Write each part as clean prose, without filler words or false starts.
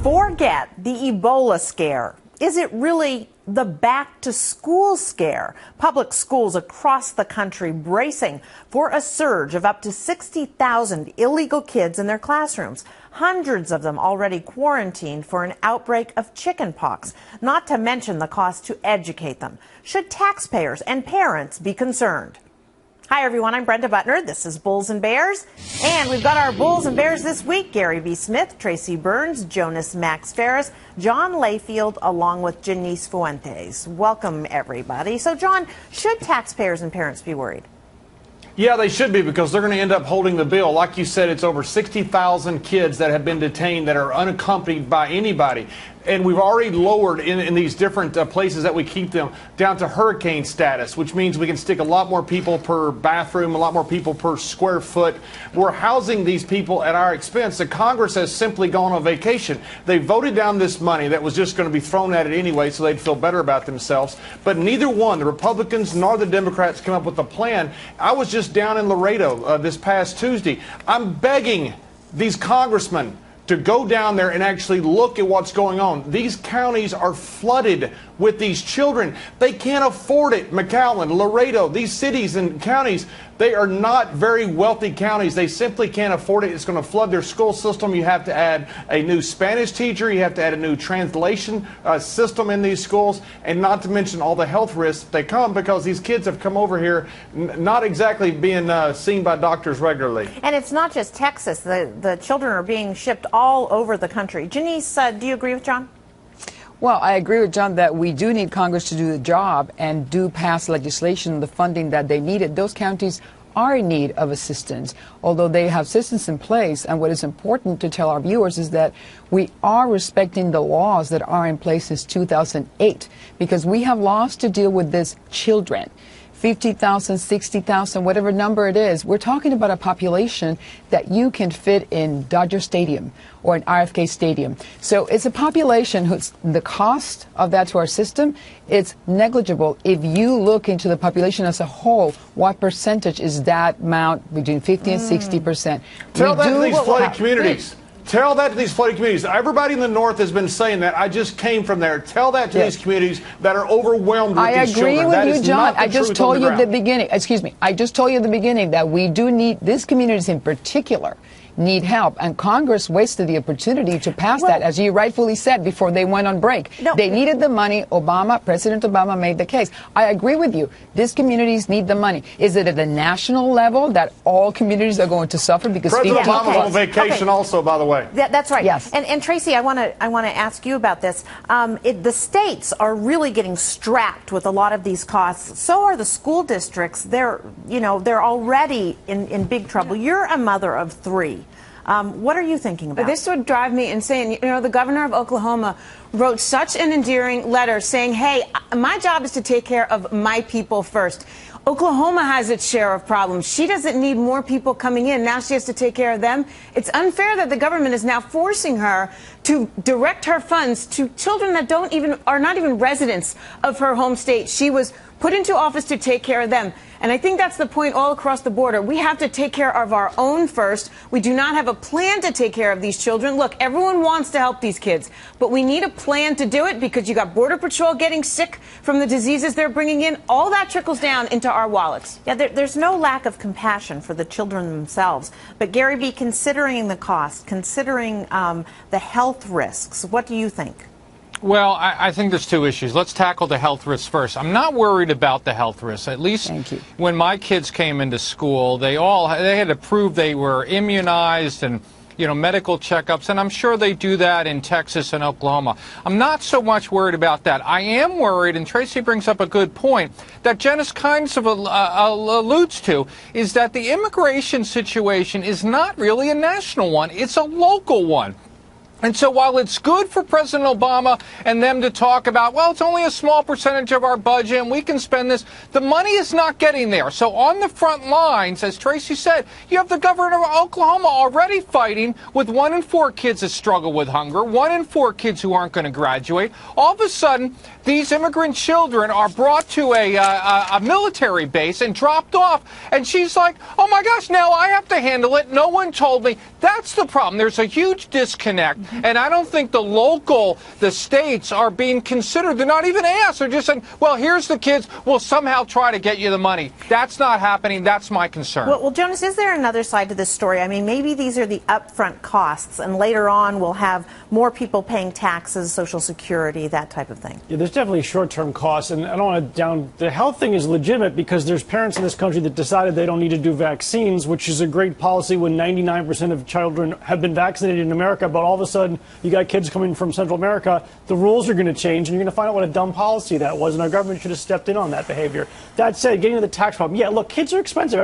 Forget the Ebola scare. Is it really the back-to-school scare? Public schools across the country bracing for a surge of up to 60,000 illegal kids in their classrooms. Hundreds of them already quarantined for an outbreak of chickenpox, not to mention the cost to educate them. Should taxpayers and parents be concerned? Hi, everyone. I'm Brenda Butner. This is Bulls and Bears. And we've got our Bulls and Bears this week. Gary V. Smith, Tracy Burns, Jonas Max Ferris, John Layfield, along with Janice Fuentes. Welcome, everybody. So, John, should taxpayers and parents be worried? Yeah, they should be, because they're going to end up holding the bill. Like you said, it's over 60,000 kids that have been detained that are unaccompanied by anybody. And we've already lowered in these different places that we keep them down to hurricane status, which means we can stick a lot more people per bathroom, a lot more people per square foot. We're housing these people at our expense. The Congress has simply gone on vacation. They voted down this money that was just going to be thrown at it anyway, so they'd feel better about themselves. But neither one, the Republicans nor the Democrats, came up with a plan. I was just down in Laredo this past Tuesday. I'm begging these congressmen to go down there and actually look at what's going on. These counties are flooded with these children. They can't afford it. McAllen, Laredo, these cities and counties, they are not very wealthy counties. They simply can't afford it. It's going to flood their school system. You have to add a new Spanish teacher. You have to add a new translation system in these schools, and not to mention all the health risks that come because these kids have come over here not exactly being seen by doctors regularly. And it's not just Texas. The children are being shipped all over the country. Janice, do you agree with John? Well, I agree with John that we do need Congress to do the job and do pass legislation, the funding that they needed. Those counties are in need of assistance, although they have systems in place. And what is important to tell our viewers is that we are respecting the laws that are in place since 2008, because we have laws to deal with these children. 50,000, 60,000, whatever number it is, we're talking about a population that you can fit in Dodger Stadium or in RFK Stadium. So it's a population whose the cost of that to our system, it's negligible. If you look into the population as a whole, what percentage is that amount between 50 and 60%? Tell that to these flooded communities. Tell that to these flooded communities. Everybody in the North has been saying that. I just came from there. Tell that to these communities that are overwhelmed with these children. I agree with you, John. I just told you at the beginning, excuse me, I just told you at the beginning that we do need, these communities in particular, need help. And Congress wasted the opportunity to pass that, as you rightfully said, before they went on break. They needed the money. President Obama made the case. I agree with you. These communities need the money. Is it at the national level that all communities are going to suffer? Because President Obama's on vacation also, by the way. That's right. Yes. And Tracy, I want to ask you about this. The states are really getting strapped with a lot of these costs. So are the school districts. They're already in big trouble. You're a mother of three. What are you thinking about? This would drive me insane. You know, the governor of Oklahoma wrote such an endearing letter saying, hey, my job is to take care of my people first. Oklahoma has its share of problems. She doesn't need more people coming in. Now she has to take care of them. It's unfair that the government is now forcing her to direct her funds to children that are not even residents of her home state. She was put into office to take care of them. And I think that's the point all across the border. We have to take care of our own first. We do not have a plan to take care of these children. Look, everyone wants to help these kids, but we need a plan to do it, because you got Border Patrol getting sick from the diseases they're bringing in. All that trickles down into our wallets. Yeah, there's no lack of compassion for the children themselves. But Gary V., considering the cost, considering the health risks, what do you think? Well, I think there's two issues. Let's tackle the health risks first. I'm not worried about the health risks. At least when my kids came into school, they had to prove they were immunized and, medical checkups, and I'm sure they do that in Texas and Oklahoma. I'm not so much worried about that. I am worried, and Tracy brings up a good point, that Janice kind of alludes to, is that the immigration situation is not really a national one. It's a local one. And so while it's good for President Obama and them to talk about, well, it's only a small percentage of our budget and we can spend this, the money is not getting there. So on the front lines, as Tracy said, you have the governor of Oklahoma already fighting with 1 in 4 kids that struggle with hunger, 1 in 4 kids who aren't going to graduate. All of a sudden, these immigrant children are brought to a military base and dropped off. And she's like, oh, my gosh, now I have to handle it. No one told me. That's the problem. There's a huge disconnect And I don't think the states are being considered. They're not even asked. They're just saying, well, here's the kids. We'll somehow try to get you the money. That's not happening. That's my concern. Well, Jonas, is there another side to this story? I mean, maybe these are the upfront costs, and later on we'll have more people paying taxes, Social Security, that type of thing. Yeah, there's definitely short-term costs, and I don't want to down. The health thing is legitimate because there's parents in this country that decided they don't need to do vaccines, which is a great policy when 99% of children have been vaccinated in America, but all of a sudden you got kids coming from Central America. The rules are going to change, and you're going to find out what a dumb policy that was, and our government should have stepped in on that behavior. That said, getting to the tax problem, yeah, look, kids are expensive.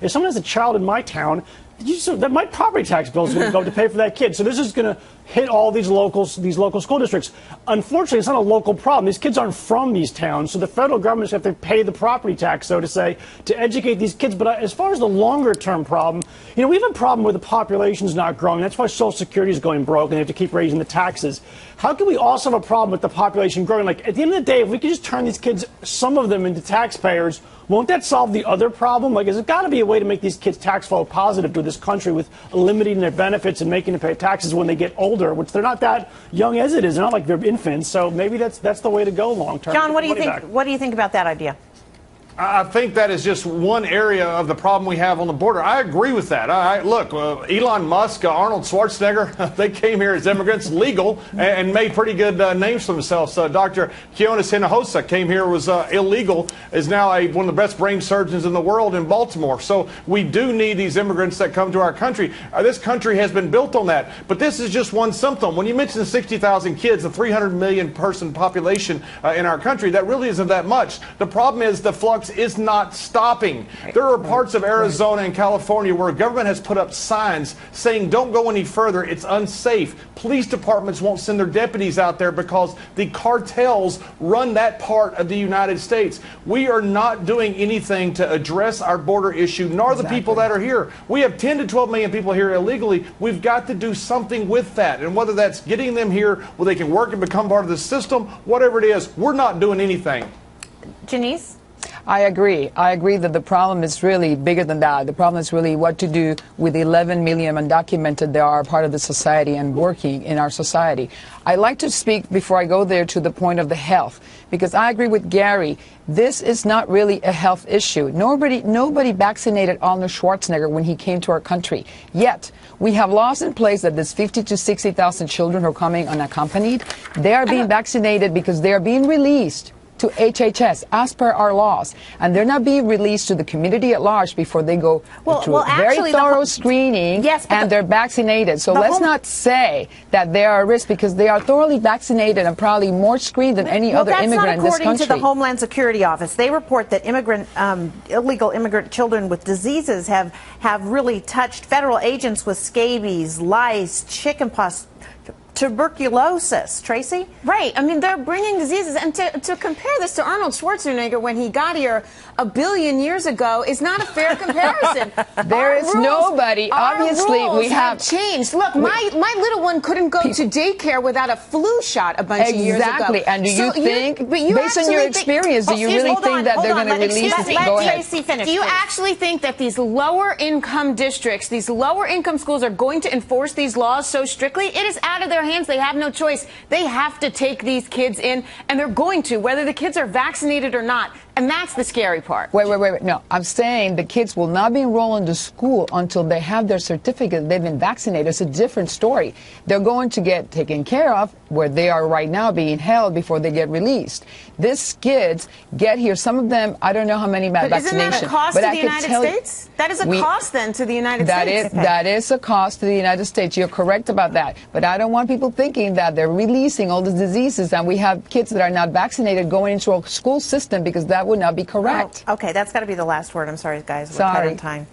If someone has a child in my town, that my property tax bill is going to go to pay for that kid. So this is going to hit all these local school districts. Unfortunately, it's not a local problem. These kids aren't from these towns, so the federal government's have to pay the property tax, so to say, to educate these kids. But as far as the longer-term problem, we have a problem where the population's not growing. That's why Social Security is going broke, and they have to keep raising the taxes. How can we also have a problem with the population growing? Like, at the end of the day, if we could just turn these kids, some of them, into taxpayers, won't that solve the other problem? Like, there's got to be a way to make these kids tax flow positive to this country with limiting their benefits and making them pay taxes when they get older, which they're not that young as it is. They're not like they're infants. So maybe that's the way to go long term. John, what do you think? What do you think about that idea? I think that is just one area of the problem we have on the border. I agree with that. Look, Elon Musk, Arnold Schwarzenegger, they came here as immigrants, legal, and made pretty good names for themselves. Dr. Kionis Hinojosa came here, was illegal, is now one of the best brain surgeons in the world in Baltimore. So we do need these immigrants that come to our country. This country has been built on that. But this is just one symptom. When you mention 60,000 kids, a 300 million person population in our country, that really isn't that much. The problem is the flux is not stopping. There are parts of Arizona and California where government has put up signs saying don't go any further, it's unsafe. Police departments won't send their deputies out there because the cartels run that part of the United States. We are not doing anything to address our border issue, nor the people that are here. We have 10 to 12 million people here illegally. We've got to do something with that. And whether that's getting them here where they can work and become part of the system, whatever it is, we're not doing anything. Janice? I agree. I agree that the problem is really bigger than that. The problem is really what to do with the 11 million undocumented that are part of the society and working in our society. I'd like to speak, before I go there, to the point of the health, because I agree with Gary. This is not really a health issue. Nobody vaccinated Arnold Schwarzenegger when he came to our country. Yet, we have laws in place that there's 50 to 60,000 children who are coming unaccompanied. They are being vaccinated because they are being released to HHS as per our laws, and they're not being released to the community at large before they go through a very thorough screening, and they're vaccinated. So let's not say that they are at risk, because they are thoroughly vaccinated and probably more screened than any other immigrant in this country. According to the Homeland Security Office, they report that illegal immigrant children with diseases have really touched federal agents with scabies, lice, chickenpox, tuberculosis. Tracy? Right. I mean, they're bringing diseases. And to compare this to Arnold Schwarzenegger when he got here a billion years ago is not a fair comparison. There is nobody. Obviously, we have changed. Look, my little one couldn't go to daycare without a flu shot a bunch of years ago. Exactly. And do you think, based on your experience, do you really think that they're going to release this? Go ahead. Do you actually think that these lower income districts, these lower income schools are going to enforce these laws so strictly? It is out of their hands. They have no choice. They have to take these kids in, and they're going to, whether the kids are vaccinated or not. And that's the scary part. Wait. No, I'm saying the kids will not be enrolled into school until they have their certificate they've been vaccinated. It's a different story. They're going to get taken care of where they are right now being held before they get released. These kids get here. Some of them, I don't know how many vaccinations. Isn't that a cost to the United States? That is a cost then to the United States. That is a cost to the United States. You're correct about that. But I don't want people thinking that they're releasing all the diseases and we have kids that are not vaccinated going into a school system, because that would not be correct. Oh, okay, that's got to be the last word. I'm sorry, guys. We're Sorry. tight on time.